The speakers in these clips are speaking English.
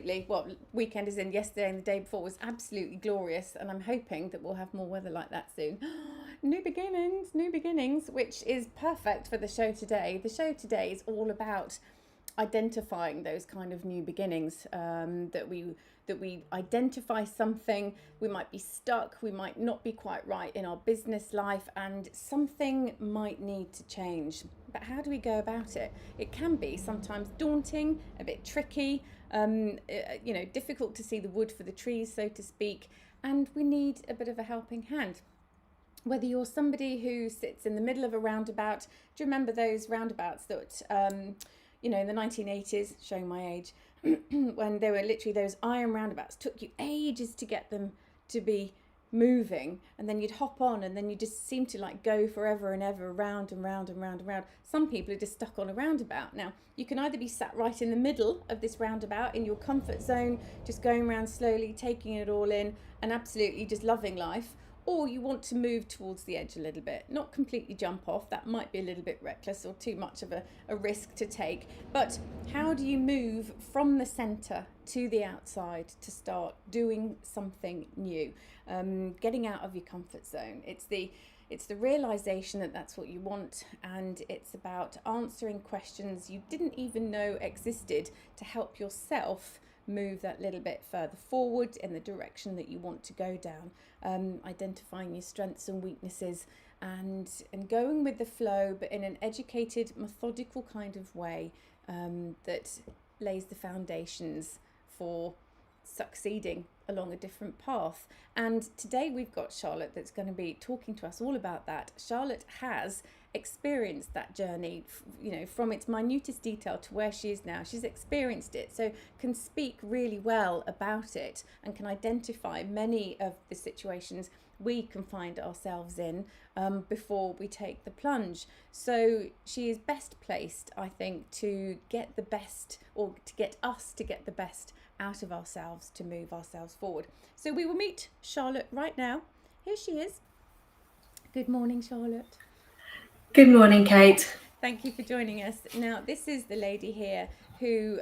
absolutely, well, weekend is in yesterday and the day before was absolutely glorious, and I'm hoping that we'll have more weather like that soon. New beginnings, which is perfect for the show today. The show today is all about identifying those kind of new beginnings, that we identify something. We might be stuck, we might not be quite right in our business life, and something might need to change. But how do we go about it? It can be sometimes daunting, a bit tricky, difficult to see the wood for the trees, so to speak, and we need a bit of a helping hand. Whether you're somebody who sits in the middle of a roundabout, do you remember those roundabouts that in the 1980s, showing my age, when they were literally those iron roundabouts, took you ages to get them to be moving, and then you'd hop on, and then you just seem to like go forever and ever, round and round and round and round. Some people are just stuck on a roundabout. Now, you can either be sat right in the middle of this roundabout in your comfort zone, just going around slowly, taking it all in, and absolutely just loving life, or you want to move towards the edge a little bit, not completely jump off. That might be a little bit reckless or too much of a risk to take. But how do you move from the centre to the outside to start doing something new, getting out of your comfort zone? It's the realization that that's what you want, and it's about answering questions you didn't even know existed to help yourself move that little bit further forward in the direction that you want to go down, identifying your strengths and weaknesses, and going with the flow, but in an educated, methodical kind of way, that lays the foundations for succeeding along a different path. And today we've got Charlotte that's going to be talking to us all about that. Charlotte has experienced that journey, from its minutest detail to where she is now. She's experienced it, so can speak really well about it, and can identify many of the situations we can find ourselves in before we take the plunge. So she is best placed, I think, to get the best, or to get us to get the best out of ourselves, to move ourselves forward. So we will meet Charlotte right now. Here she is. Good morning, Charlotte. Good morning, Kate. Thank you for joining us. Now, this is the lady here who,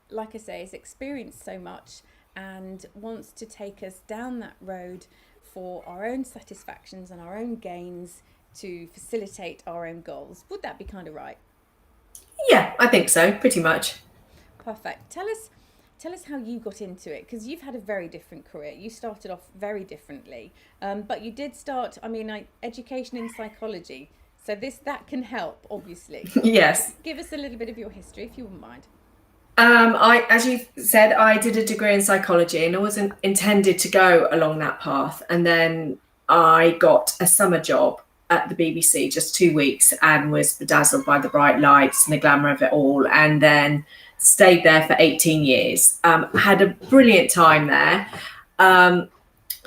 like I say, has experienced so much and wants to take us down that road for our own satisfactions and our own gains, to facilitate our own goals. Would that be kind of right? Yeah, I think so, pretty much. Perfect. Tell us how you got into it, because you've had a very different career. You started off very differently, but you did start, education in psychology. So that can help, obviously. Yes. Give us a little bit of your history, if you wouldn't mind. As you said, I did a degree in psychology, and I wasn't intended to go along that path. And then I got a summer job at the BBC, just 2 weeks, and was bedazzled by the bright lights and the glamour of it all. And then stayed there for 18 years. Had a brilliant time there.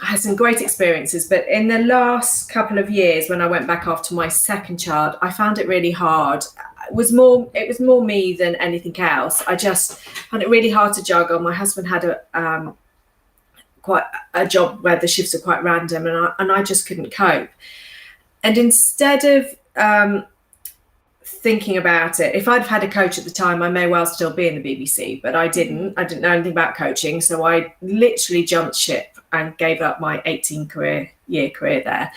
I had some great experiences, but in the last couple of years, when I went back after my second child, I found it really hard. It was more me than anything else. I just found it really hard to juggle. My husband had quite a job where the shifts are quite random, and I just couldn't cope. And instead of thinking about it, if I'd had a coach at the time, I may well still be in the BBC, but I didn't know anything about coaching. So I literally jumped ship and gave up my 18-year career there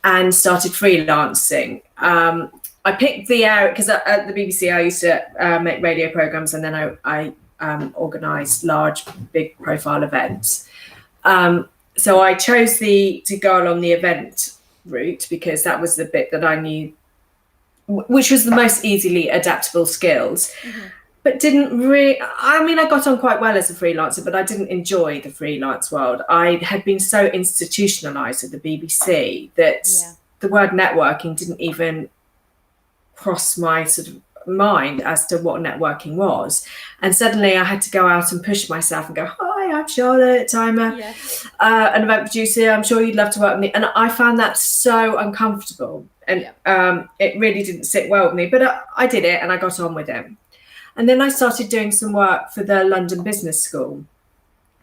and started freelancing. I picked the area because at the BBC I used to make radio programs, and then I organised large, big profile events. So I chose to go along the event route because that was the bit that I knew, which was the most easily adaptable skills. Mm-hmm. But didn't really, I got on quite well as a freelancer, but I didn't enjoy the freelance world. I had been so institutionalized at the BBC that the word networking didn't even cross my sort of mind as to what networking was. And suddenly I had to go out and push myself and go, hi, I'm Charlotte, I'm an event producer, I'm sure you'd love to work with me. And I found that so uncomfortable, and it really didn't sit well with me, but I did it and I got on with it. And then I started doing some work for the London Business School.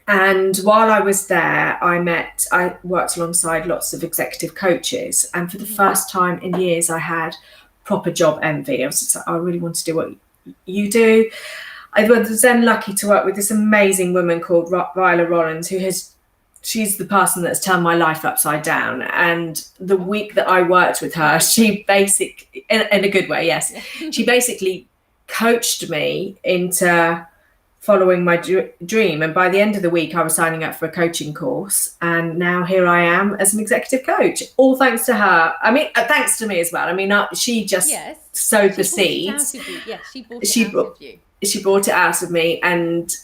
And while I was there, I worked alongside lots of executive coaches. And for the first time in years, I had proper job envy. I was just like, I really want to do what you do. I was then lucky to work with this amazing woman called Viola Rollins, she's the person that's turned my life upside down. And the week that I worked with her, she basically, in a good way, yes, she basically coached me into following my dream. And by the end of the week, I was signing up for a coaching course. And now here I am as an executive coach, all thanks to her. I mean, thanks to me as well. I mean, she just sowed the seeds. She brought it out of me and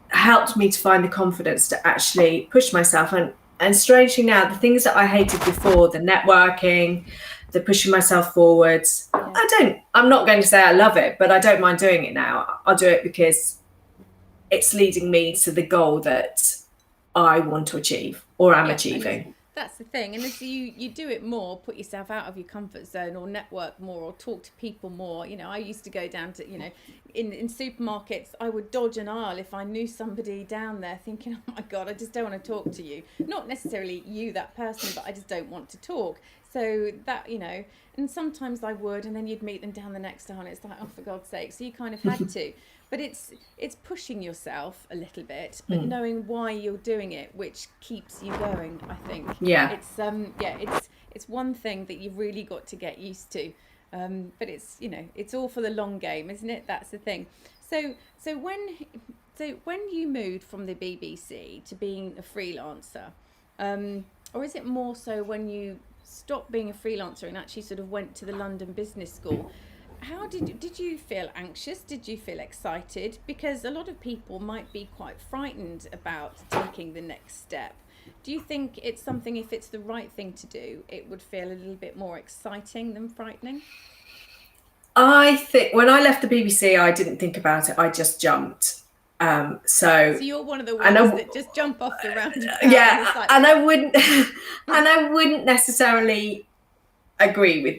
helped me to find the confidence to actually push myself. And strangely now, the things that I hated before, the networking, the pushing myself forwards, I'm not going to say I love it, but I don't mind doing it now. I'll do it because it's leading me to the goal that I want to achieve or am achieving. That's the thing. And as you do it more, put yourself out of your comfort zone, or network more, or talk to people more. You know, I used to go down to, in supermarkets, I would dodge an aisle if I knew somebody down there, thinking, oh my God, I just don't want to talk to you. Not necessarily you, that person, but I just don't want to talk. So that, and sometimes I would, and then you'd meet them down the next aisle, and it's like, oh, for God's sake. So you kind of had to. But it's pushing yourself a little bit, but knowing why you're doing it, which keeps you going, I think. Yeah. It's one thing that you've really got to get used to. But it's all for the long game, isn't it? That's the thing. So when you moved from the BBC to being a freelancer, or is it more so when you stopped being a freelancer and actually sort of went to the London Business School? How did you feel anxious? Did you feel excited? Because a lot of people might be quite frightened about taking the next step. Do you think it's something, if it's the right thing to do, it would feel a little bit more exciting than frightening? I think when I left the BBC, I didn't think about it. I just jumped. So you're one of the ones that just jump off the roundabout. Yeah, and I wouldn't necessarily agree with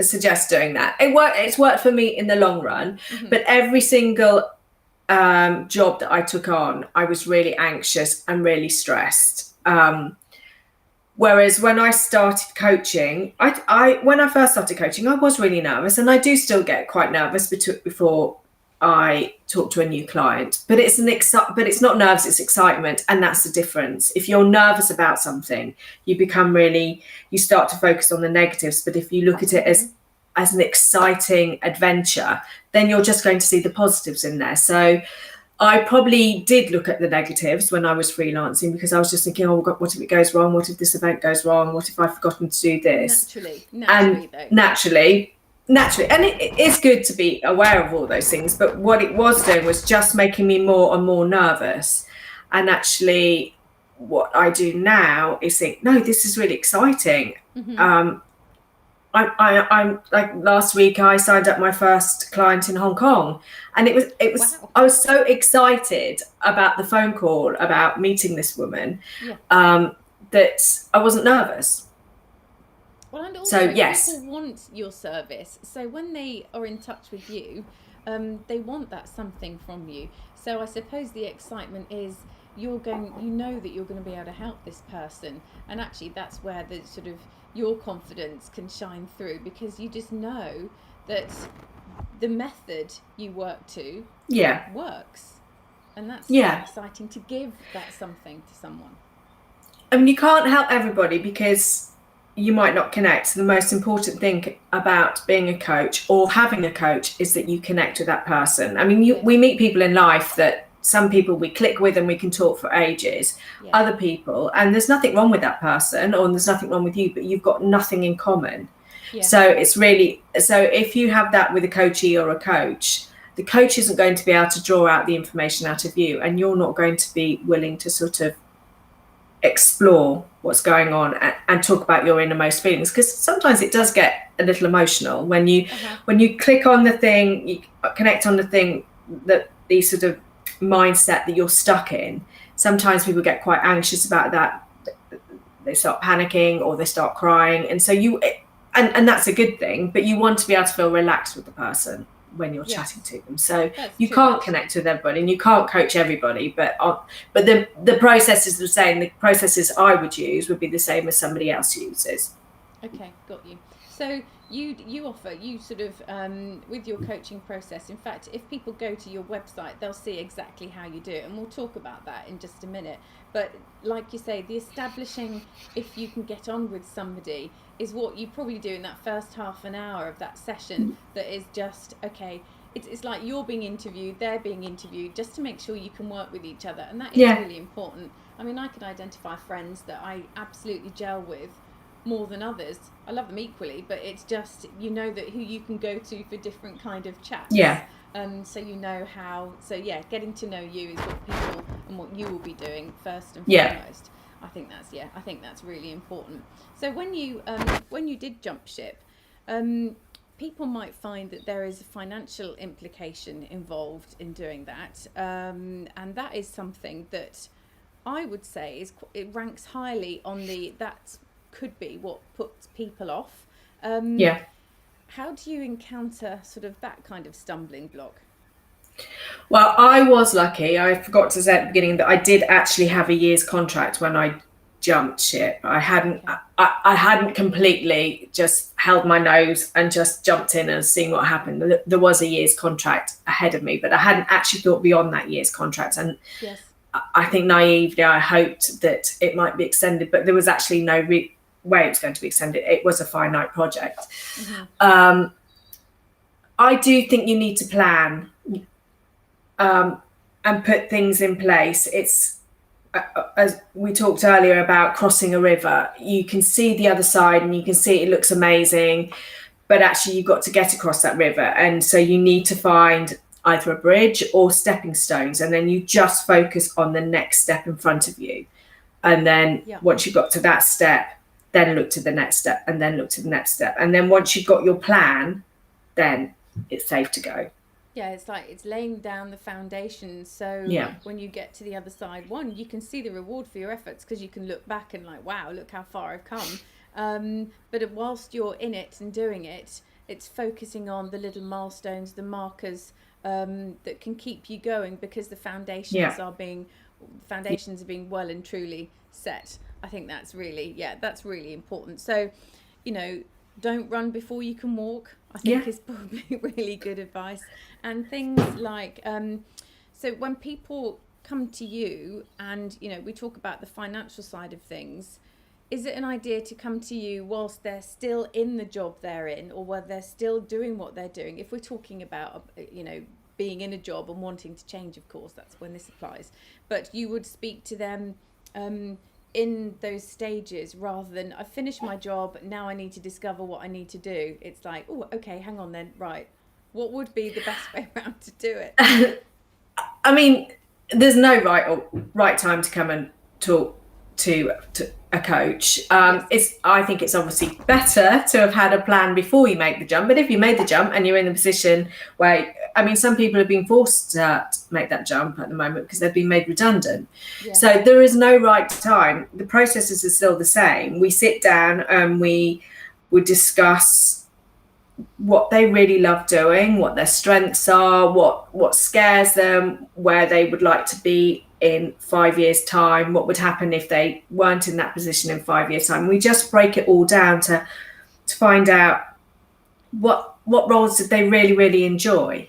suggest doing that. It's worked for me in the long run, but every single job that I took on, I was really anxious and really stressed. Whereas when I started coaching, when I first started coaching, I was really nervous, and I do still get quite nervous before I talk to a new client. But it's not nerves, it's excitement, and that's the difference. If you're nervous about something, you start to focus on the negatives. But if you look at it as an exciting adventure, then you're just going to see the positives in there. So I probably did look at the negatives when I was freelancing, because I was just thinking, oh God, what if it goes wrong? What if this event goes wrong? What if I've forgotten to do this? Naturally. And it is good to be aware of all those things. But what it was doing was just making me more and more nervous. And actually, what I do now is think, no, this is really exciting. I'm like, last week I signed up my first client in Hong Kong, and it was wow. I was so excited about the phone call, about meeting this woman, that I wasn't nervous. Well, and also people want your service. So when they are in touch with you, they want that something from you. So I suppose the excitement is that you're going to be able to help this person, and actually that's where the sort of your confidence can shine through, because you just know that the method you work to works, and that's exciting to give that something to someone. I mean, you can't help everybody because you might not connect. The most important thing about being a coach or having a coach is that you connect with that person. I mean, we meet people in life that some people we click with and we can talk for ages. Other people, and there's nothing wrong with that person, or there's nothing wrong with you, but you've got nothing in common. So if you have that with a coachee or a coach, the coach isn't going to be able to draw out the information out of you, and you're not going to be willing to sort of explore what's going on and talk about your innermost feelings, because sometimes it does get a little emotional when you click on the thing, you connect on the thing, that the sort of mindset that you're stuck in. Sometimes people get quite anxious about that, they start panicking or they start crying, and so and that's a good thing, but you want to be able to feel relaxed with the person when you're chatting to them. So you can't connect with everybody and you can't coach everybody, but the process is the same. The processes I would use would be the same as somebody else uses. Okay, got you. So you offer, you sort of with your coaching process. In fact, if people go to your website, they'll see exactly how you do it, and we'll talk about that in just a minute. But like you say, the establishing, if you can get on with somebody, is what you probably do in that first half an hour of that session. That is just okay. It's like you're being interviewed, they're being interviewed, just to make sure you can work with each other, and that is really important. I mean, I can identify friends that I absolutely gel with more than others. I love them equally, but it's just, you know, that who you can go to for different kind of chats. So you know how. So yeah, getting to know you is what people and what you will be doing first and foremost. I think that's really important. So when you did jump ship, people might find that there is a financial implication involved in doing that, and that is something that I would say it ranks highly on that could be what puts people off. How do you encounter sort of that kind of stumbling block? Well, I was lucky. I forgot to say at the beginning that I did actually have a year's contract when I jumped ship. I hadn't completely just held my nose and just jumped in and seen what happened. There was a year's contract ahead of me, but I hadn't actually thought beyond that year's contract. And I think naively, I hoped that it might be extended, but there was actually no way it was going to be extended. It was a finite project. I do think you need to plan and put things in place. It's as we talked earlier about crossing a river. You can see the other side and you can see it looks amazing, but actually you've got to get across that river, and so you need to find either a bridge or stepping stones, and then you just focus on the next step in front of you. And then once you've got to that step, then look to the next step, and then look to the next step. And then once you've got your plan, then it's safe to go. Yeah, it's like it's laying down the foundation. So when you get to the other side, you can see the reward for your efforts, because you can look back and like, wow, look how far I've come. But whilst you're in it and doing it, it's focusing on the little milestones, the markers that can keep you going, because the foundations are being well and truly set. I think that's really important. So, don't run before you can walk, I think is probably really good advice. And things like, so when people come to you and, we talk about the financial side of things, is it an idea to come to you whilst they're still in the job they're in, or while they're still doing what they're doing? If we're talking about, being in a job and wanting to change, of course, that's when this applies. But you would speak to them in those stages, rather than I've finished my job, now I need to discover what I need to do. It's like, oh, okay, hang on then, right. What would be the best way around to do it? I mean, there's no right time to come and talk to a coach. I think it's obviously better to have had a plan before you make the jump. But if you made the jump and you're in a position where, some people have been forced to make that jump at the moment because they've been made redundant. So there is no right time. The processes are still the same. We sit down and we would discuss what they really love doing, what their strengths are, what scares them, where they would like to be in 5 years' time, what would happen if they weren't in that position in 5 years' time. We just break it all down to find out what roles did they really, really enjoy.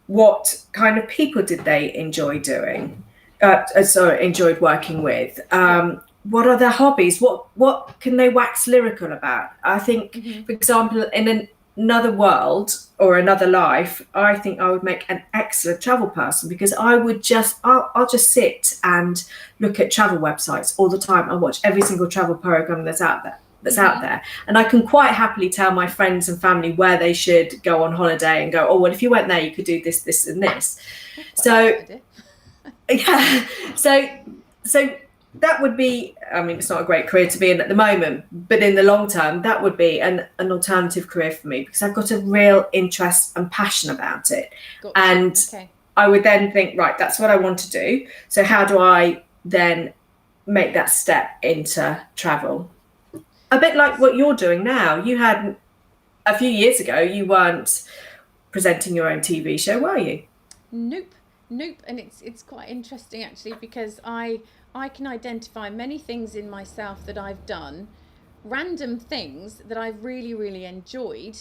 What kind of people did they enjoy doing? Enjoyed working with. What are their hobbies? What can they wax lyrical about? I think, for example, in another world or another life, I think I would make an excellent travel person, because I'll just sit and look at travel websites all the time. I watch every single travel program that's out there, and I can quite happily tell my friends and family where they should go on holiday and go, oh, well, if you went there, you could do this, this, and this. So that would be, it's not a great career to be in at the moment, but in the long term, that would be an alternative career for me, because I've got a real interest and passion about it. And I would then think, right, that's what I want to do. So how do I then make that step into travel? A bit like what you're doing now. You had, a few years ago, you weren't presenting your own TV show, were you? Nope. And it's quite interesting, actually, because I can identify many things in myself that I've done random things that I've really, really enjoyed,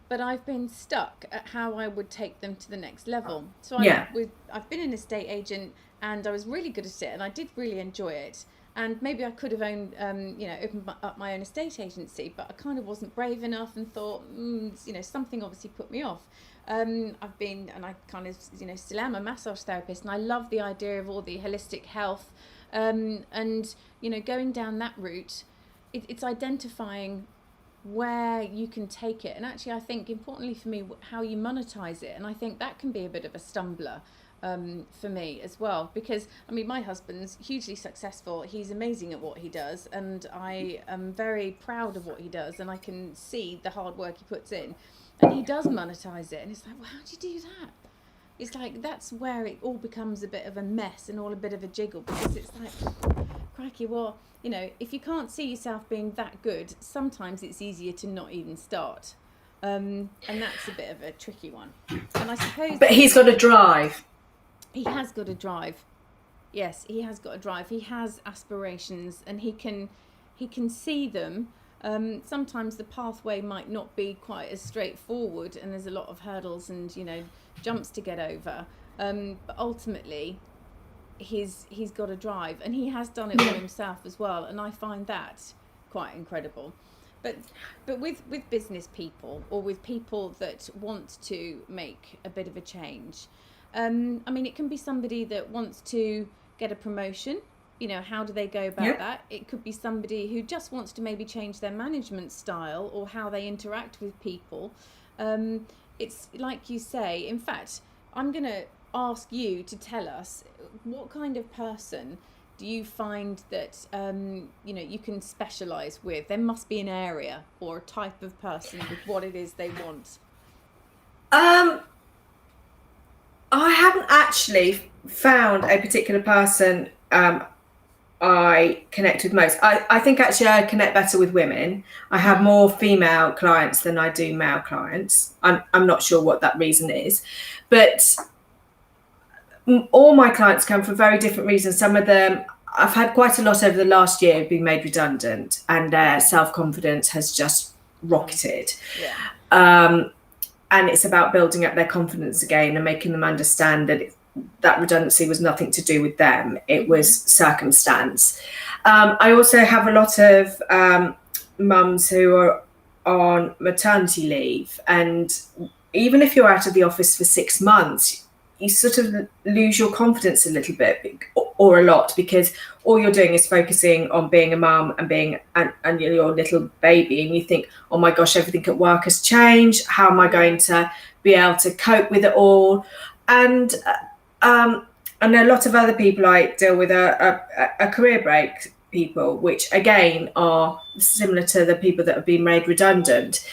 but I've been stuck at how I would take them to the next level. So I've been an estate agent, and I was really good at it, and I did really enjoy it. And maybe I could have opened up my own estate agency, but I kind of wasn't brave enough and thought, something obviously put me off. I kind of, still am a massage therapist, and I love the idea of all the holistic health, and, going down that route. It's identifying where you can take it, and actually I think importantly for me how you monetize it, and I think that can be a bit of a stumbler for me as well, because my husband's hugely successful, he's amazing at what he does, and I am very proud of what he does, and I can see the hard work he puts in, and he does monetize it, and it's like, well, how do you do that? It's like, that's where it all becomes a bit of a mess and all a bit of a jiggle, because it's like, crikey, well, if you can't see yourself being that good, sometimes it's easier to not even start. And that's a bit of a tricky one. And I suppose... But he's got a drive. He has got a drive. Yes, he has got a drive. He has aspirations, and he can see them. Sometimes the pathway might not be quite as straightforward, and there's a lot of hurdles and, jumps to get over. But ultimately... he's got a drive, and he has done it all himself as well, and I find that quite incredible. But with business people, or with people that want to make a bit of a change, it can be somebody that wants to get a promotion. How do they go about that? It could be somebody who just wants to maybe change their management style or how they interact with people. It's like you say, in fact, I'm going to ask you to tell us, what kind of person do you find that you can specialize with? There must be an area or a type of person with what it is they want. I haven't actually found a particular person I connect with most. I think actually I connect better with women. I have more female clients than I do male clients. I'm not sure what that reason is, but all my clients come for very different reasons. Some of them, I've had quite a lot over the last year being made redundant, and their self-confidence has just rocketed. And it's about building up their confidence again and making them understand that that redundancy was nothing to do with them. It was circumstance. I also have a lot of mums who are on maternity leave, and even if you're out of the office for 6 months, you sort of lose your confidence a little bit, or a lot, because all you're doing is focusing on being a mum and being and your little baby, and you think, oh my gosh, everything at work has changed. How am I going to be able to cope with it all? And a lot of other people I deal with are career break people, which again are similar to the people that have been made redundant.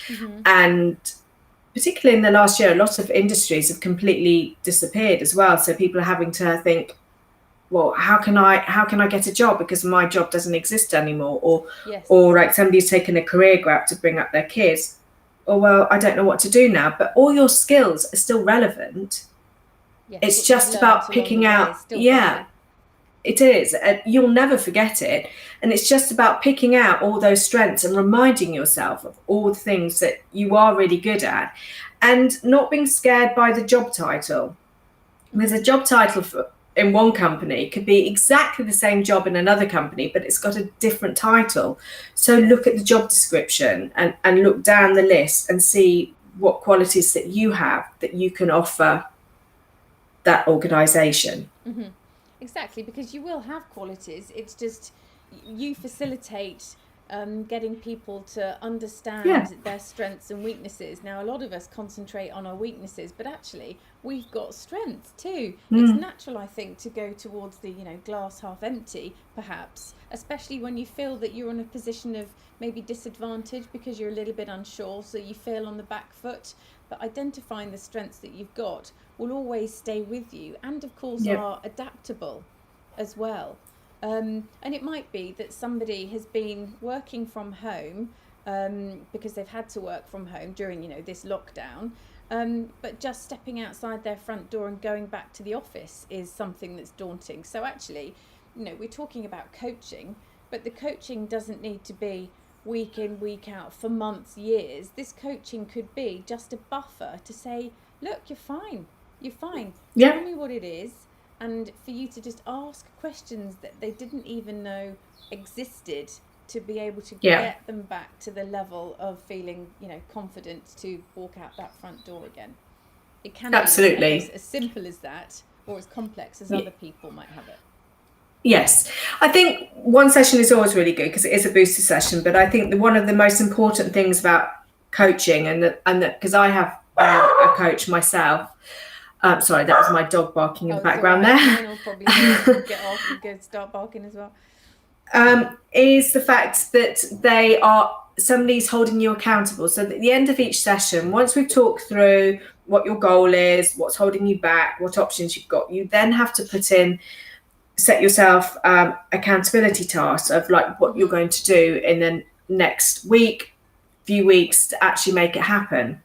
And particularly in the last year, a lot of industries have completely disappeared as well. So people are having to think, well, how can I get a job because my job doesn't exist anymore? Or like somebody's taken a career gap to bring up their kids. Oh, well, I don't know what to do now. But all your skills are still relevant. Yes, it's just about picking out. It is. You'll never forget it. And it's just about picking out all those strengths and reminding yourself of all the things that you are really good at, and not being scared by the job title. There's a job title in one company could be exactly the same job in another company, but it's got a different title. So look at the job description and look down the list and see what qualities that you have that you can offer that organisation. Exactly, because you will have qualities. It's just you facilitate getting people to understand their strengths and weaknesses. Now, a lot of us concentrate on our weaknesses, but actually we've got strengths too. It's natural, I think, to go towards the glass half empty, perhaps, especially when you feel that you're in a position of maybe disadvantage because you're a little bit unsure, so you feel on the back foot. But identifying the strengths that you've got will always stay with you, and of course are adaptable as well. And it might be that somebody has been working from home because they've had to work from home during this lockdown, but just stepping outside their front door and going back to the office is something that's daunting. So actually, we're talking about coaching, but the coaching doesn't need to be week in, week out, for months, years, this coaching could be just a buffer to say, look, you're fine. Yeah. Tell me what it is. And for you to just ask questions that they didn't even know existed, to be able to get them back to the level of feeling, confident to walk out that front door again. It can absolutely be as simple as that, or as complex as other people might have it. Yes, I think one session is always really good because it is a booster session. But I think one of the most important things about coaching, and because I have a coach myself. Sorry, that was my dog barking in the background there. Mine will probably get off and go start barking as well. Is the fact that somebody's holding you accountable. So at the end of each session, once we've talked through what your goal is, what's holding you back, what options you've got, you then have to set yourself accountability tasks of like what you're going to do in the next few weeks to actually make it happen.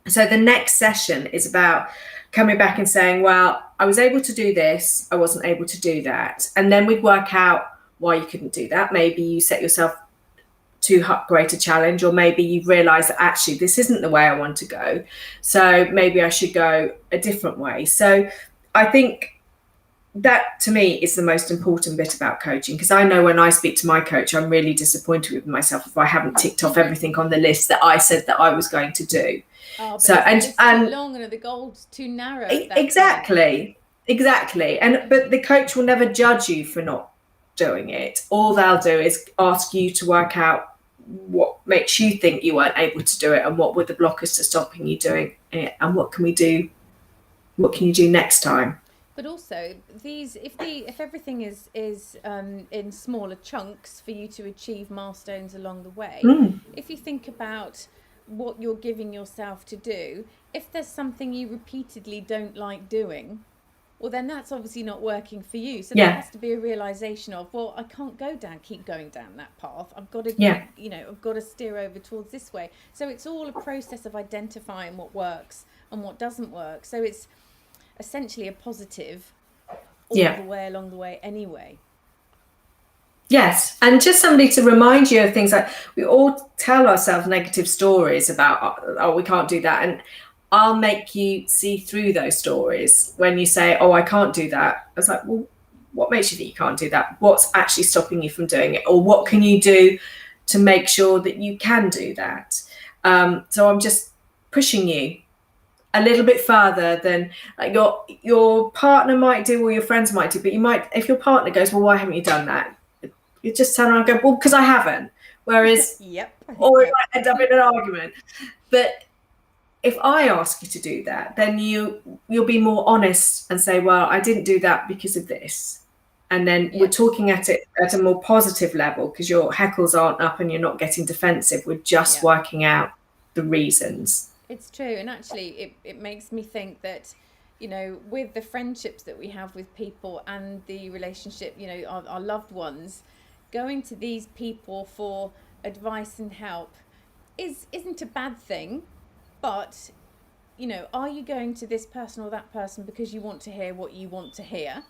So the next session is about coming back and saying, well, I was able to do this, I wasn't able to do that. And then we'd work out why you couldn't do that. Maybe you set yourself too great a challenge, or maybe you realise that actually this isn't the way I want to go. So maybe I should go a different way. So I think that to me is the most important bit about coaching, because I know when I speak to my coach, I'm really disappointed with myself if I haven't ticked off everything on the list that I said that I was going to do. But it's too long and the goal's too narrow. Exactly. But the coach will never judge you for not doing it. All they'll do is ask you to work out what makes you think you weren't able to do it, and what were the blockers to stopping you doing it, and what can you do next time. But also, if everything is in smaller chunks for you to achieve milestones along the way, if you think about what you're giving yourself to do, if there's something you repeatedly don't like doing, well, then that's obviously not working for you. So there has to be a realization of, well, I can't keep going down that path. I've got to, I've got to steer over towards this way. So it's all a process of identifying what works and what doesn't work. So it's essentially a positive all the way along the way anyway. Yes, and just somebody to remind you of things. Like, we all tell ourselves negative stories about, oh, we can't do that, and I'll make you see through those stories. When you say, oh, I can't do that, I was like, well, what makes you think you can't do that? What's actually stopping you from doing it? Or what can you do to make sure that you can do that? So I'm just pushing you a little bit further than like your partner might do, or your friends might do. But you might, if your partner goes, well, why haven't you done that? You just turn around and go, well, because I haven't. Whereas, or it might end up in an argument. But if I ask you to do that, then you'll be more honest and say, well, I didn't do that because of this. And then we're talking at it at a more positive level, because your heckles aren't up and you're not getting defensive. We're just working out the reasons. It's true. And actually, it makes me think that, with the friendships that we have with people and the relationship, our loved ones, going to these people for advice and help isn't a bad thing. But, are you going to this person or that person because you want to hear what you want to hear?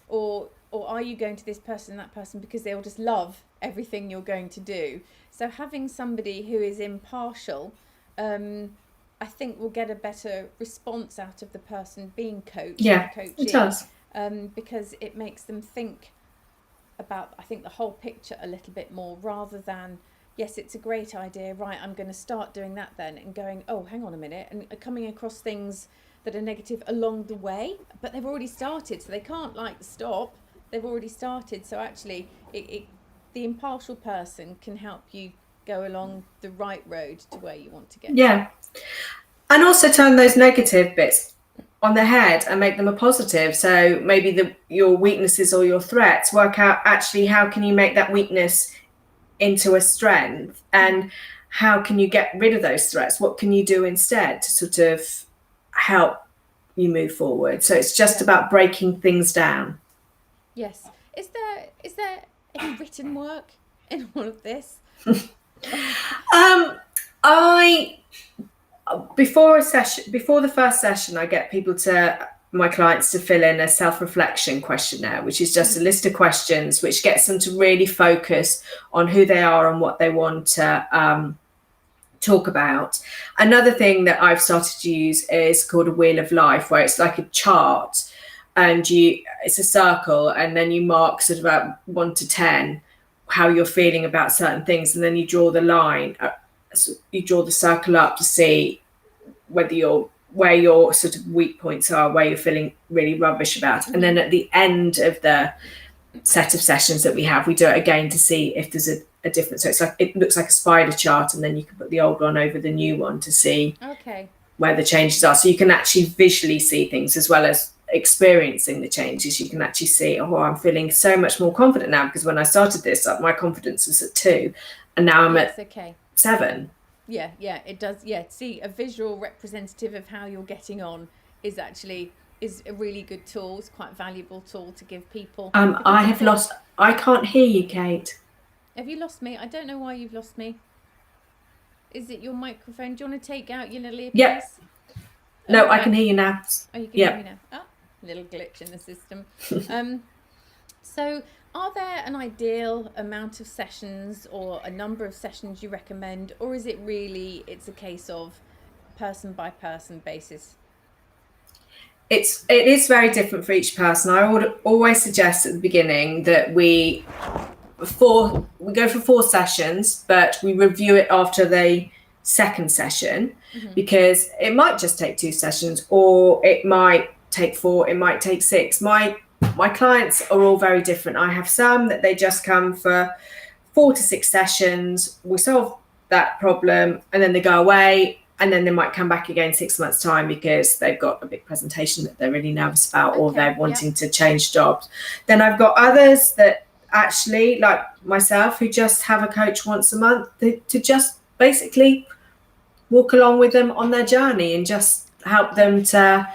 Or are you going to this person and that person because they'll just love everything you're going to do? So having somebody who is impartial, I think will get a better response out of the person being coached. Yeah, it does. Because it makes them think about, I think, the whole picture a little bit more, rather than, yes, it's a great idea, right, I'm going to start doing that then, and going, oh, hang on a minute, and coming across things that are negative along the way, but they've already started, so they can't stop. They've already started. So actually, the impartial person can help you go along the right road to where you want to get. Yeah, and also turn those negative bits on the head and make them a positive. So maybe your weaknesses or your threats, work out actually how can you make that weakness into a strength, and how can you get rid of those threats? What can you do instead to sort of help you move forward? So it's just about breaking things down. Yes. Is there any written work in all of this? Before the first session, I get people to my clients to fill in a self-reflection questionnaire, which is just a list of questions which gets them to really focus on who they are and what they want to talk about. Another thing that I've started to use is called a wheel of life, where it's like a chart, and it's a circle, and then you mark sort of about 1 to 10 how you're feeling about certain things, and then you draw the line, you draw the circle up to see where your sort of weak points are, where you're feeling really rubbish about. And then at the end of the set of sessions that we have, we do it again to see if there's a difference. So it looks like a spider chart, and then you can put the old one over the new one to see where the changes are. So you can actually visually see things as well as experiencing the changes. You can actually see, oh, I'm feeling so much more confident now, because when I started this, my confidence was at 2, and now I'm at 7. Yeah, it does. Yeah, see, a visual representative of how you're getting on is a really good tool. It's quite a valuable tool to give people. I can't hear you, Kate. Have you lost me? I don't know why you've lost me. Is it your microphone? Do you want to take out your little earpiece? Yeah. No, I can hear you now. Oh, you can hear me now. Oh, little glitch in the system. So are there an ideal amount of sessions or a number of sessions you recommend, or is it really, it's a case of person by person basis? It is very different for each person. I would always suggest at the beginning that we go for 4 sessions, but we review it after the second session, because it might just take 2 sessions, or it might take 4, it might take 6. My clients are all very different. I have some that they just come for 4 to 6 sessions, we solve that problem, and then they go away, and then they might come back again 6 months' time because they've got a big presentation that they're really nervous about, or they're wanting to change jobs. Then I've got others that actually, like myself, who just have a coach once a month to just basically walk along with them on their journey and just help them to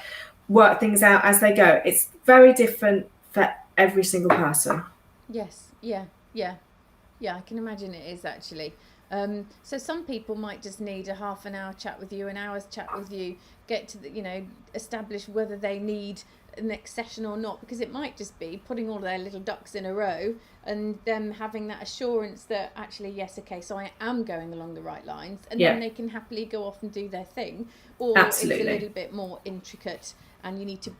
work things out as they go. It's very different for every single person. Yes, yeah, I can imagine it is actually. So some people might just need a half an hour chat with you, an hour's chat with you, get to establish whether they need a next session or not, because it might just be putting all their little ducks in a row and them having that assurance that actually, yes, okay, so I am going along the right lines, and then they can happily go off and do their thing. Or Absolutely. It's a little bit more intricate and you need to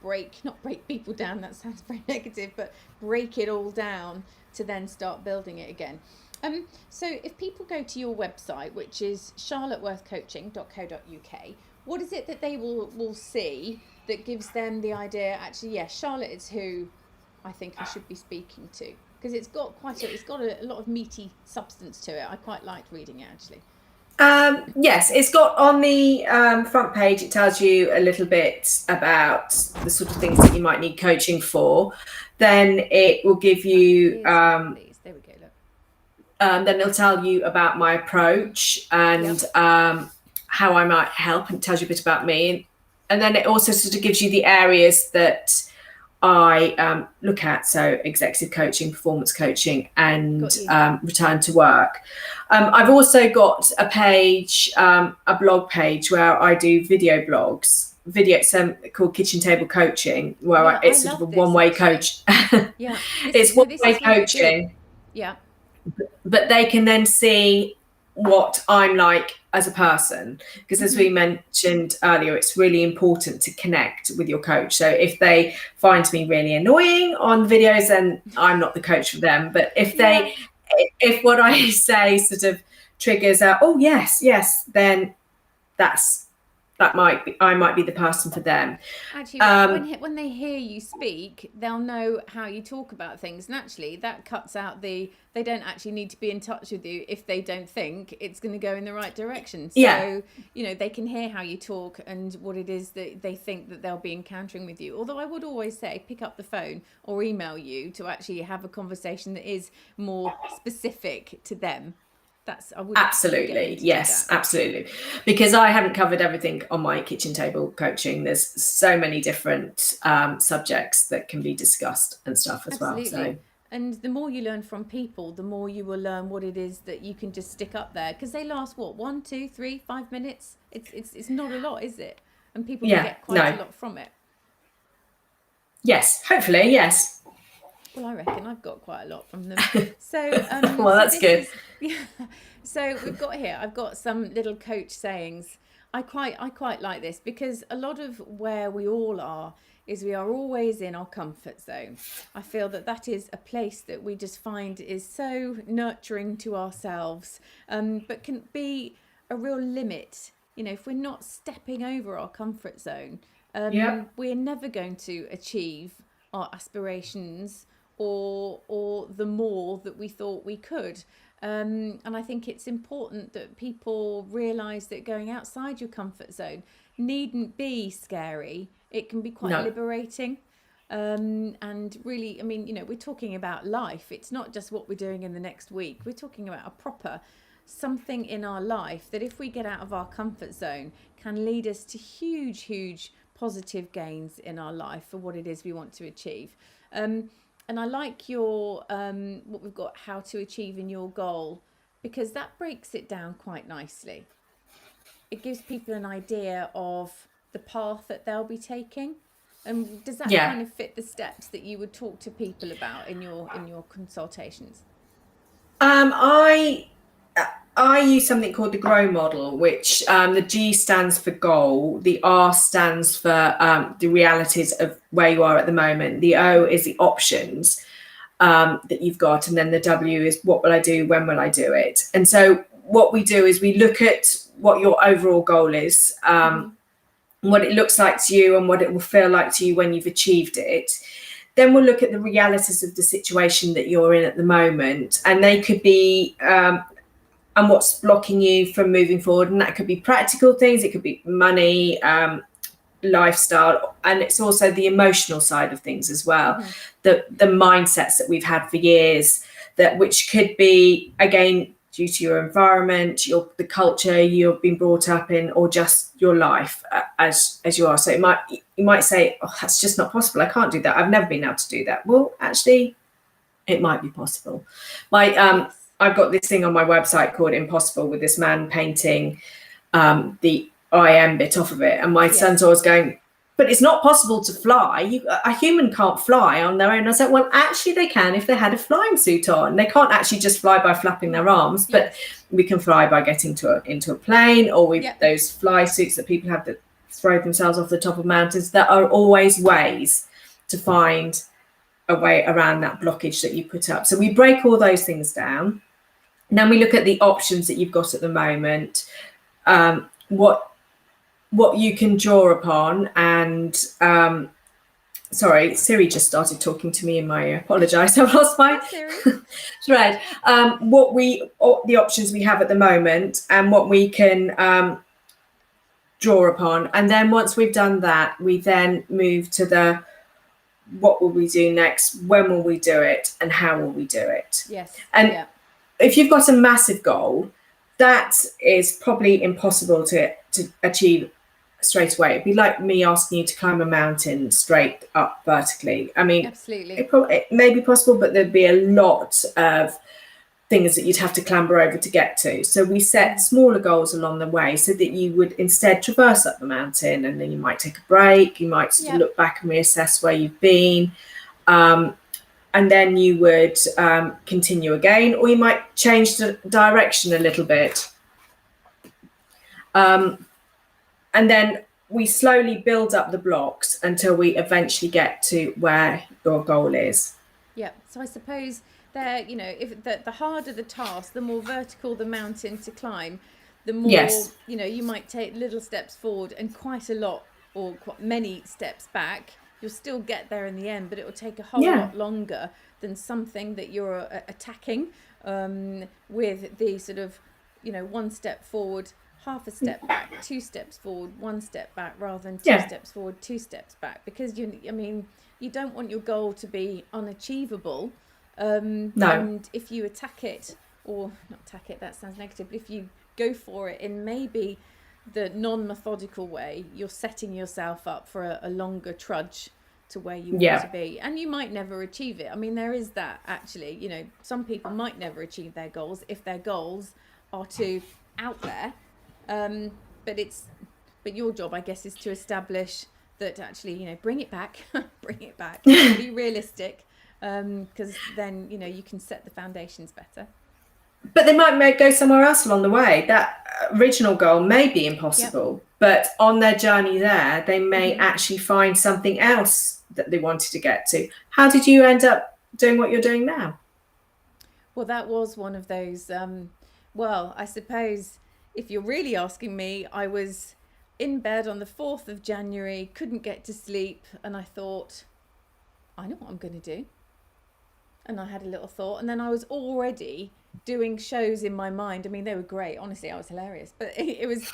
not break people down, that sounds very negative, but break it all down to then start building it again. So if people go to your website, which is charlotteworthcoaching.co.uk, what is it that they will see that gives them the idea, actually, yes, Charlotte is who I think I should be speaking to? Because it's got a lot of meaty substance to it. I quite liked reading it, actually. Yes, it's got on the front page, it tells you a little bit about the sort of things that you might need coaching for. Then it will give you... There we go, look. Then it'll tell you about my approach and how I might help, and tells you a bit about me. And then it also sort of gives you the areas that I look at, so executive coaching, performance coaching, and return to work. I've also got a page, a blog page where I do video blogs, called Kitchen Table Coaching, where it's sort of a one-way coach. It's one-way coaching. Yeah. But they can then see what I'm like as a person, because as we mentioned earlier, it's really important to connect with your coach. So if they find me really annoying on videos, then I'm not the coach for them. But if what I say sort of triggers oh yes, then I might be the person for them. Actually, when they hear you speak, they'll know how you talk about things, and actually that cuts out they don't actually need to be in touch with you if they don't think it's going to go in the right direction. So they can hear how you talk and what it is that they think that they'll be encountering with you. Although I would always say pick up the phone or email you to actually have a conversation that is more specific to them. Absolutely, yes, absolutely, because I haven't covered everything on my kitchen table coaching. There's so many different subjects that can be discussed and stuff as well. So, and the more you learn from people, the more you will learn what it is that you can just stick up there, because they last 1, 2, 3, 5 minutes. It's not a lot, is it? And people can get quite a lot from it. Yes, hopefully, yes. Well, I reckon I've got quite a lot from them. So, Well, so that's this good. is yeah. So we've got here. I've got some little coach sayings. I quite like this because a lot of where we all are is we are always in our comfort zone. I feel that that is a place that we just find is so nurturing to ourselves, but can be a real limit. You know, if we're not stepping over our comfort zone, Yep. we're never going to achieve our aspirations or the more that we thought we could. And I think it's important that people realise that going outside your comfort zone needn't be scary. It can be quite No. liberating. And really, I mean, you know, we're talking about life. It's not just what we're doing in the next week. We're talking about a proper something in our life that if we get out of our comfort zone can lead us to huge positive gains in our life for what it is we want to achieve. And I like your what we've got, how to achieve in your goal, because that breaks it down quite nicely. It gives people an idea of the path that they'll be taking. And does that Yeah. kind of fit the steps that you would talk to people about in your consultations? I use something called the GROW model, which the G stands for goal, the R stands for the realities of where you are at the moment, the O is the options that you've got, and then the W is what will I do, when will I do it. And so what we do is we look at what your overall goal is, what it looks like to you and what it will feel like to you when you've achieved it. Then we'll look at the realities of the situation that you're in at the moment, and they could be and what's blocking you from moving forward. And that could be practical things, it could be money, lifestyle, and it's also the emotional side of things as well. The mindsets that we've had for years, that which could be again due to your environment, the culture you've been brought up in, or just your life as you are. So you might say, oh, that's just not possible, I can't do that, I've never been able to do that. Well, actually, it might be possible. Yes. I've got this thing on my website called Impossible, with this man painting the I am bit off of it, and my son's always going, but it's not possible to fly. A human can't fly on their own. I said, well, actually they can if they had a flying suit on. They can't actually just fly by flapping their arms, but we can fly by getting into a plane, or those fly suits that people have that throw themselves off the top of mountains. There are always ways to find a way around that blockage that you put up. So we break all those things down. And then we look at the options that you've got at the moment, what you can draw upon. And sorry, Siri just started talking to me in my apologize, I've lost my thread. The options we have at the moment, and what we can draw upon. And then once we've done that, we then move to what will we do next, when will we do it, and how will we do it. And if you've got a massive goal, that is probably impossible to achieve straight away. It'd be like me asking you to climb a mountain straight up vertically. I mean, absolutely, it may be possible, but there'd be a lot of things that you'd have to clamber over to get to. So we set smaller goals along the way, so that you would instead traverse up the mountain, and then you might take a break, you might sort of look back and reassess where you've been, and then you would continue again, or you might change the direction a little bit. And then we slowly build up the blocks until we eventually get to where your goal is. Yeah. So I suppose there, you know, if the harder the task, the more vertical the mountain to climb, the more, you know, you might take little steps forward and quite a lot, or quite many steps back. You'll still get there in the end, but it will take a whole lot longer than something that you're attacking with the sort of, you know, one step forward, half a step back, two steps forward, one step back, rather than two steps forward, two steps back. Because you don't want your goal to be unachievable. No. And if you attack it, or not attack it, that sounds negative, but if you go for it in maybe the non-methodical way, you're setting yourself up for a longer trudge to where you want to be, and you might never achieve it. I mean, there is that, actually, you know, some people might never achieve their goals if their goals are too out there, but your job, I guess, is to establish that actually, you know, bring it back, be realistic, because then, you know, you can set the foundations better. But they might go somewhere else along the way. That original goal may be impossible, but on their journey there, they may actually find something else that they wanted to get to. How did you end up doing what you're doing now? Well, that was one of those, well, I suppose if you're really asking me, I was in bed on the 4th of January, couldn't get to sleep, and I thought, I know what I'm going to do. And I had a little thought, and then I was already doing shows in my mind. I mean, they were great. Honestly, I was hilarious. But it was,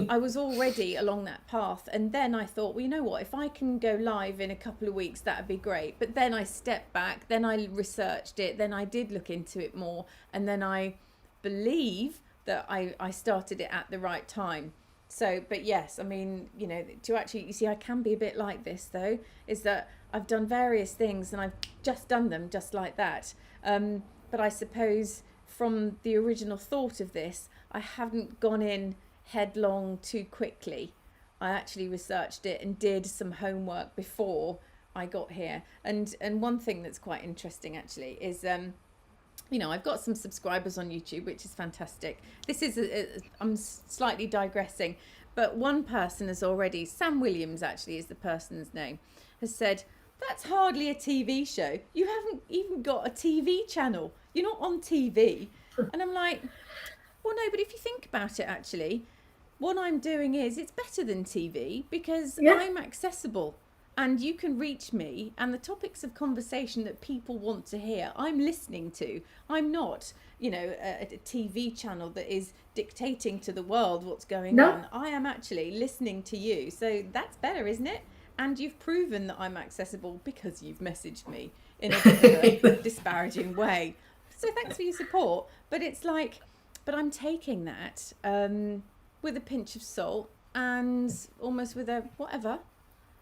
I was already along that path. And then I thought, well, you know what? If I can go live in a couple of weeks, that'd be great. But then I stepped back. Then I researched it. Then I did look into it more. And then I believe that I started it at the right time. So, but yes, I mean, you know, to actually, you see, I can be a bit like this, though, is that I've done various things and I've just done them just like that. But I suppose from the original thought of this, I haven't gone in headlong too quickly. I actually researched it and did some homework before I got here. And one thing that's quite interesting, actually, is you know, I've got some subscribers on YouTube, which is fantastic. This is, I'm slightly digressing, but one person has already, Sam Williams actually is the person's name, has said, that's hardly a TV show. You haven't even got a TV channel. You're not on TV. And I'm like, well, no, but if you think about it, actually, what I'm doing is it's better than TV because I'm accessible. And you can reach me, and the topics of conversation that people want to hear, I'm listening to. I'm not, you know, a TV channel that is dictating to the world what's going on. I am actually listening to you. So that's better, isn't it? And you've proven that I'm accessible because you've messaged me in a bit of a disparaging way. So thanks for your support. But it's like, but I'm taking that with a pinch of salt and almost with a whatever.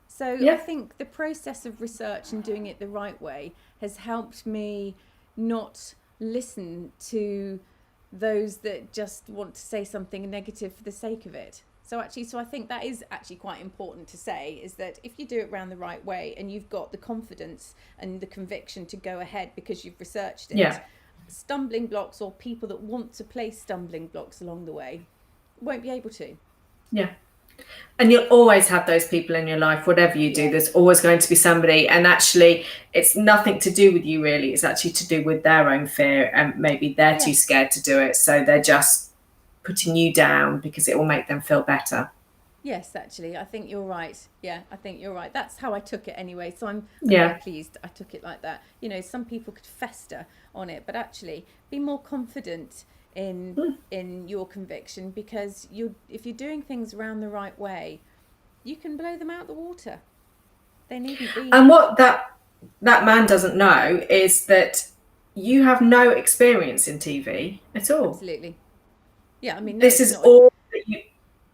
So I think the process of research and doing it the right way has helped me not listen to those that just want to say something negative for the sake of it. So I think that is actually quite important to say, is that if you do it around the right way and you've got the confidence and the conviction to go ahead because you've researched it, stumbling blocks or people that want to place stumbling blocks along the way won't be able to. Yeah. And you'll always have those people in your life, whatever you do, there's always going to be somebody. And actually, it's nothing to do with you, really. It's actually to do with their own fear. And maybe they're too scared to do it. So they're just putting you down because it will make them feel better. Yes, actually, I think you're right. Yeah, I think you're right. That's how I took it anyway. So I'm very pleased I took it like that. You know, some people could fester on it, but actually be more confident in your conviction, because if you're doing things around the right way, you can blow them out the water. They needn't be. And what that man doesn't know is that you have no experience in TV at all. Absolutely. Yeah, I mean, this is all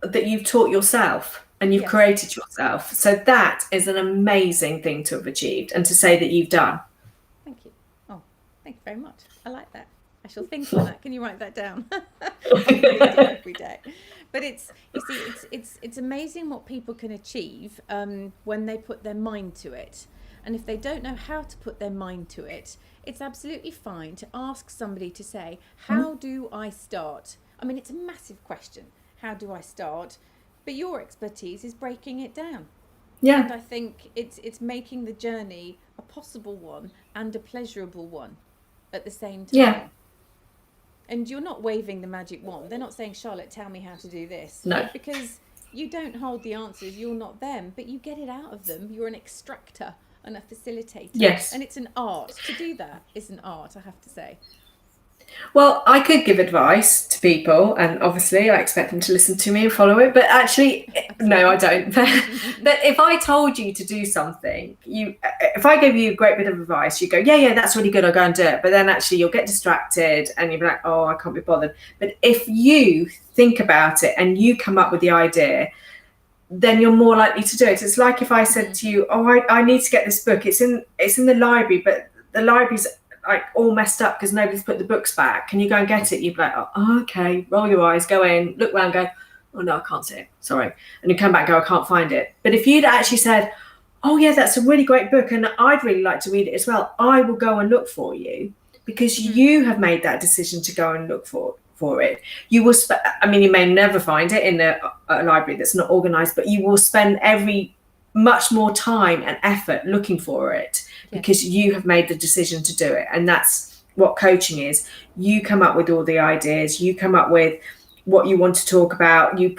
that you've taught yourself and you've created yourself. So that is an amazing thing to have achieved and to say that you've done. Thank you. Oh, thank you very much. I like that. I shall think on that. Can you write that down? Every day. But it's, you see, it's amazing what people can achieve when they put their mind to it. And if they don't know how to put their mind to it, it's absolutely fine to ask somebody to say, how do I start? I mean, it's a massive question. How do I start? But your expertise is breaking it down. Yeah. And I think it's making the journey a possible one and a pleasurable one at the same time. Yeah. And you're not waving the magic wand. They're not saying, Charlotte, tell me how to do this. No. Because you don't hold the answers. You're not them, but you get it out of them. You're an extractor and a facilitator. Yes. And it's an art. To do that is an art, I have to say. Well, I could give advice to people, and obviously I expect them to listen to me and follow it, but actually, no, I don't. But if I told you to do something, if I gave you a great bit of advice, you go, yeah, that's really good, I'll go and do it. But then actually you'll get distracted and you'll be like, oh, I can't be bothered. But if you think about it and you come up with the idea, then you're more likely to do it. It's like if I said to you, oh, I need to get this book. It's in the library, but the library's like all messed up because nobody's put the books back. Can you go and get it? You'd be like, oh, okay, roll your eyes, go in, look around, go, oh no, I can't see it, sorry. And you come back and go, I can't find it. But if you'd actually said, oh yeah, that's a really great book and I'd really like to read it as well, I will go and look for you, because you have made that decision to go and look for it. You will you may never find it in a library that's not organized, but you will spend much more time and effort looking for it, because you have made the decision to do it. And that's what coaching is. You come up with all the ideas, you come up with what you want to talk about, you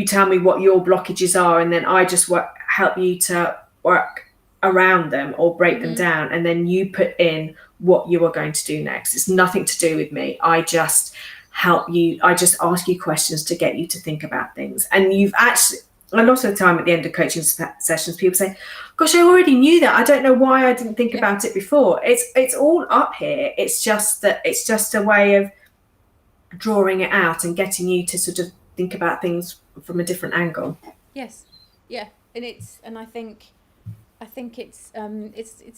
tell me what your blockages are, and then I just help you to work around them or break them down, and then you put in what you are going to do next. It's nothing to do with me. I just help you. I just ask you questions to get you to think about things. And you've actually, a lot of the time at the end of coaching sessions, people say, gosh, I already knew that. I don't know why I didn't think about it before. It's all up here. It's just a way of drawing it out and getting you to sort of think about things from a different angle. Yes. Yeah. And I think it's a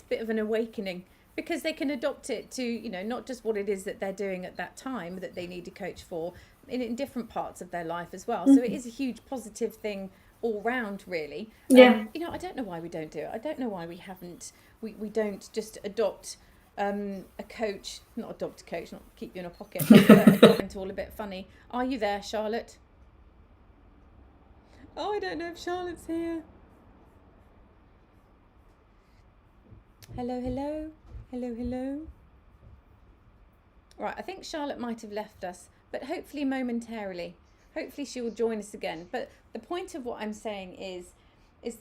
bit of an awakening, because they can adopt it to, not just what it is that they're doing at that time that they need a coach for, in different parts of their life as well. So it is a huge positive thing all round, really. I don't know why we don't do it. I don't know why we don't just adopt not keep you in a pocket, but adopt into all a bit funny. Are you there, Charlotte? Oh, I don't know if Charlotte's here. Hello. Right, I think Charlotte might have left us, but hopefully momentarily. Hopefully she will join us again. But the point of what I'm saying is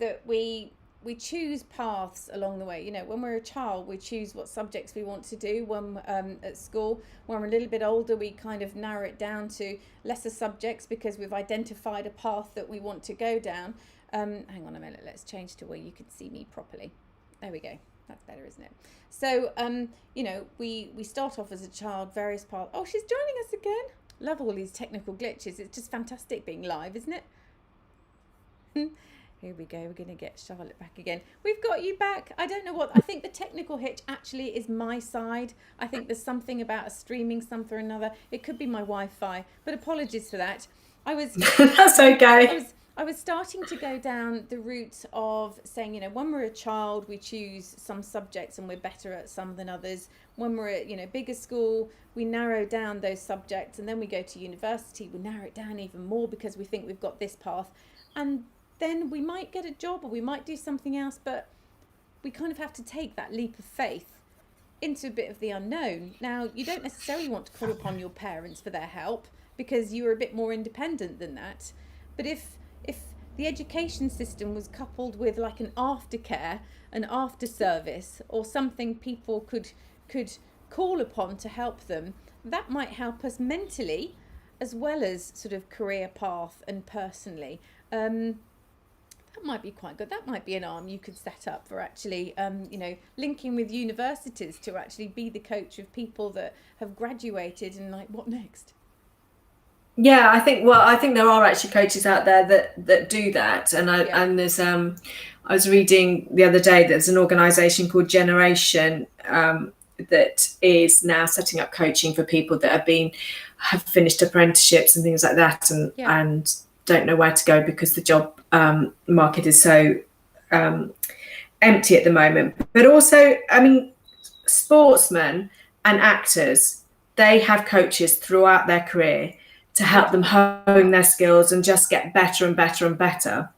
that we choose paths along the way. When we're a child, we choose what subjects we want to do. When at school, when we're a little bit older, we kind of narrow it down to lesser subjects because we've identified a path that we want to go down. Hang on a minute, let's change to where you can see me properly. There we go. That's better, isn't it? So, we start off as a child, various paths. Oh, she's joining us again. Love all these technical glitches. It's just fantastic being live, isn't it? Here we go. We're going to get Charlotte back again. We've got you back. I don't know what. I think the technical hitch actually is my side. I think there's something about a streaming something or another. It could be my Wi-Fi, but apologies for that. That's okay. I was starting to go down the route of saying, when we're a child, we choose some subjects and we're better at some than others. When we're at, bigger school, we narrow down those subjects, and then we go to university, we narrow it down even more because we think we've got this path. And then we might get a job or we might do something else, but we kind of have to take that leap of faith into a bit of the unknown. Now, you don't necessarily want to call upon your parents for their help because you're a bit more independent than that. But if the education system was coupled with like an aftercare, an after service, or something people could call upon to help them, that might help us mentally as well as sort of career path and personally. That might be quite good. That might be an arm you could set up for actually, linking with universities to actually be the coach of people that have graduated and like, what next? Yeah, I think there are actually coaches out there that do that, and there's I was reading the other day there's an organisation called Generation that is now setting up coaching for people that have finished apprenticeships and things like that, and don't know where to go because the job market is so empty at the moment. But also, sportsmen and actors, they have coaches throughout their career to help them hone their skills and just get better and better and better.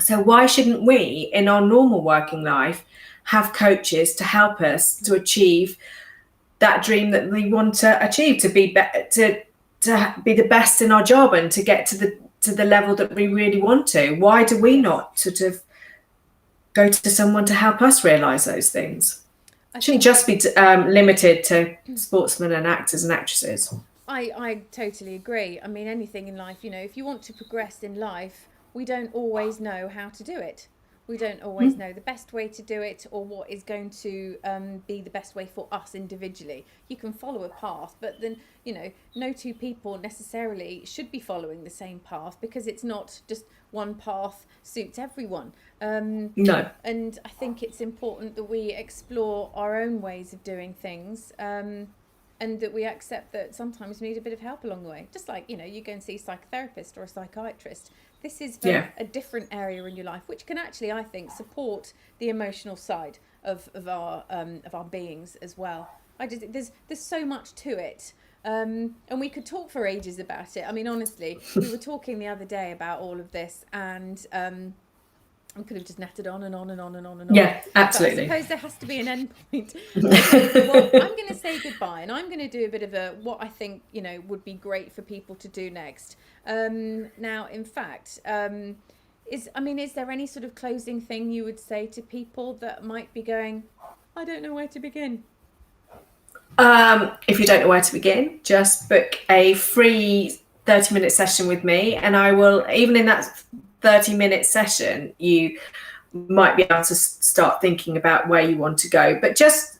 So why shouldn't we, in our normal working life, have coaches to help us to achieve that dream that we want to achieve, to be the best in our job and to get to the level that we really want to? Why do we not sort of go to someone to help us realise those things? It shouldn't just be limited to sportsmen and actors and actresses. I totally agree. Anything in life, if you want to progress in life, we don't always know how to do it. We don't always know the best way to do it or what is going to be the best way for us individually. You can follow a path, but then, no two people necessarily should be following the same path because it's not just one path suits everyone. No. And I think it's important that we explore our own ways of doing things. and that we accept that sometimes we need a bit of help along the way. Just like, you know, you go and see a psychotherapist or a psychiatrist. This is for Yeah. a different area in your life, which can actually, I think, support the emotional side of our beings as well. There's so much to it. And we could talk for ages about it. I mean, honestly, we were talking the other day about all of this, and we could have just nattered on and on and on and on and on. Yeah, But I absolutely. suppose there has to be an end point. Okay, well, I'm going to say goodbye, and I'm going to do a bit of what I think, you know, would be great for people to do next. Now, in fact, is there any sort of closing thing you would say to people that might be going, I don't know where to begin? If you don't know where to begin, just book a free 30-minute session with me, and I will, even in that 30-minute session, you might be able to start thinking about where you want to go. But just,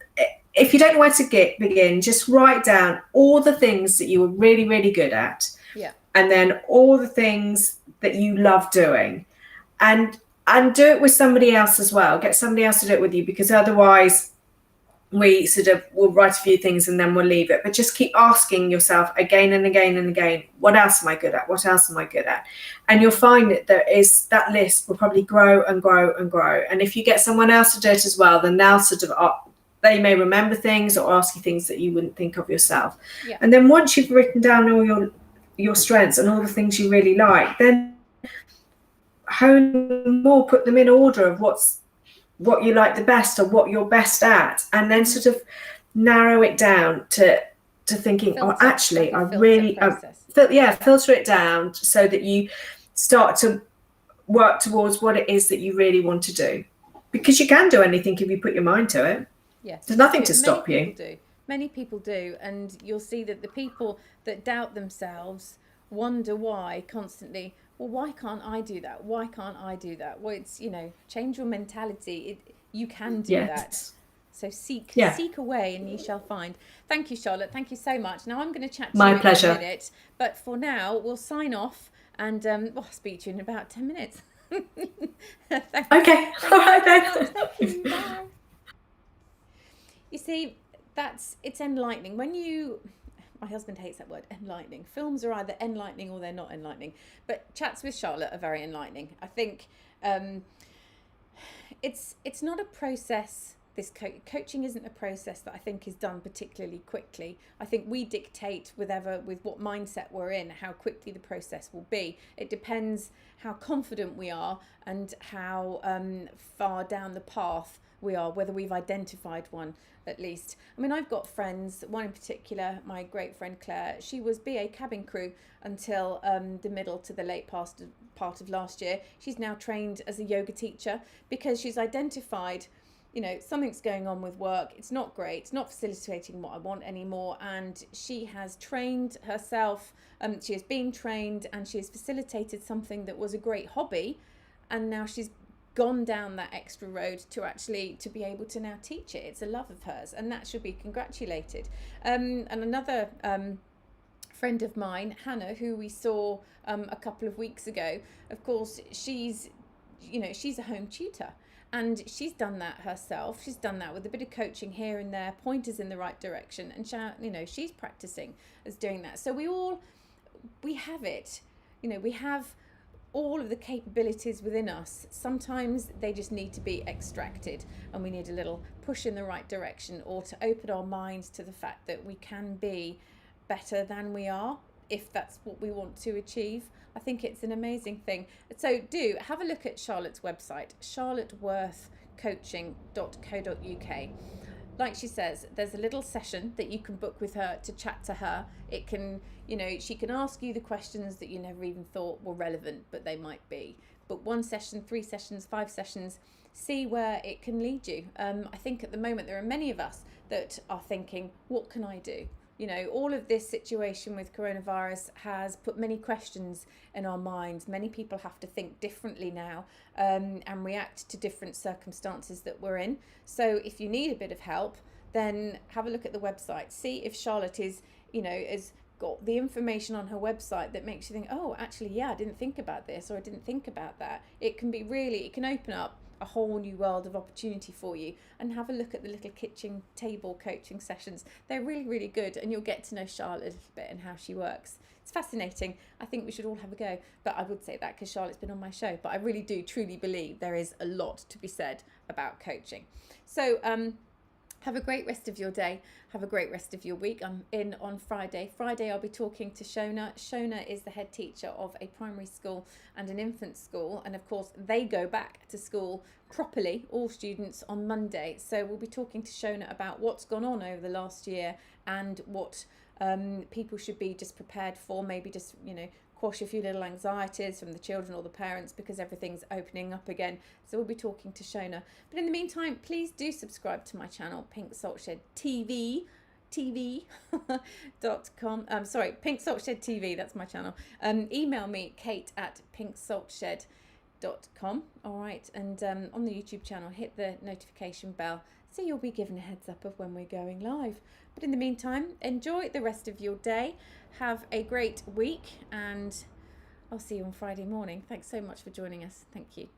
if you don't know where to begin, just write down all the things that you were really, really good at. Yeah. And then all the things that you love doing, and do it with somebody else as well. Get somebody else to do it with you, because otherwise we sort of will write a few things and then we'll leave it. But just keep asking yourself again and again and again, what else am I good at? What else am I good at? And you'll find that that list will probably grow and grow and grow. And if you get someone else to do it as well, then they'll sort of, they may remember things or ask you things that you wouldn't think of yourself. Yeah. And then once you've written down all your strengths and all the things you really like, then hone more, put them in order of what you like the best or what you're best at, and then sort of narrow it down to thinking, Filter, actually, I filter really, process. filter it down so that you start to work towards what it is that you really want to do, because you can do anything if you put your mind to it. Yes, there's nothing to stop you. Many people do, and you'll see that the people that doubt themselves wonder why constantly. Well, why can't I do that? Why can't I do that? Well, it's, you know, change your mentality. You can do that. So seek away and you shall find. Thank you, Charlotte. Thank you so much. Now I'm going to chat to you in a minute. But for now, we'll sign off, and I'll speak to you in about 10 minutes. Okay. All right then. Thank you. Bye. You see, it's enlightening. My husband hates that word, enlightening. Films are either enlightening or they're not enlightening. But chats with Charlotte are very enlightening. I think it's not a process. This coaching isn't a process that I think is done particularly quickly. I think we dictate with what mindset we're in, how quickly the process will be. It depends how confident we are and how far down the path we are, whether we've identified one at least. I mean, I've got friends, one in particular, my great friend Claire, she was BA cabin crew until the middle to the late part of last year. She's now trained as a yoga teacher because she's identified, you know, something's going on with work. It's not great. It's not facilitating what I want anymore. And she has trained herself. She has been trained and she has facilitated something that was a great hobby. And now she's gone down that extra road to be able to now teach it. It's a love of hers, and that should be congratulated. And another friend of mine, Hannah, who we saw a couple of weeks ago, of course, she's a home tutor, and she's done that herself. She's done that with a bit of coaching here and there, pointers in the right direction, and she's practicing as doing that. So we have it, we have all of the capabilities within us. Sometimes they just need to be extracted, and we need a little push in the right direction, or to open our minds to the fact that we can be better than we are if that's what we want to achieve. I think it's an amazing thing. So do have a look at Charlotte's website, charlotteworthcoaching.co.uk. Like she says, there's a little session that you can book with her to chat to her. It can, she can ask you the questions that you never even thought were relevant, but they might be. But 1 session, 3 sessions, 5 sessions, see where it can lead you. I think at the moment there are many of us that are thinking, what can I do? All of this situation with coronavirus has put many questions in our minds. Many people have to think differently now and react to different circumstances that we're in. So if you need a bit of help, then have a look at the website. See if Charlotte is, has got the information on her website that makes you think, oh, actually, yeah, I didn't think about this, or I didn't think about that. It can open up a whole new world of opportunity for you. And have a look at the little kitchen table coaching sessions. They're really, really good, and you'll get to know Charlotte a little bit and how she works. It's fascinating. I think we should all have a go. But I would say that because Charlotte's been on my show. But I really do truly believe there is a lot to be said about coaching. So have a great rest of your day. Have a great rest of your week. I'm in on Friday. Friday I'll be talking to Shona. Shona is the head teacher of a primary school and an infant school. And of course they go back to school properly, all students, on Monday. So we'll be talking to Shona about what's gone on over the last year and what people should be just prepared for. Maybe just, quash a few little anxieties from the children or the parents because everything's opening up again. So we'll be talking to Shona. But in the meantime, please do subscribe to my channel, Pink Salt Shed TV. TV.com. Pink Salt Shed TV, that's my channel. Email me, kate@pinksaltshed.com. All right, and on the YouTube channel, hit the notification bell so you'll be given a heads up of when we're going live. But in the meantime, enjoy the rest of your day. Have a great week, and I'll see you on Friday morning. Thanks so much for joining us. Thank you.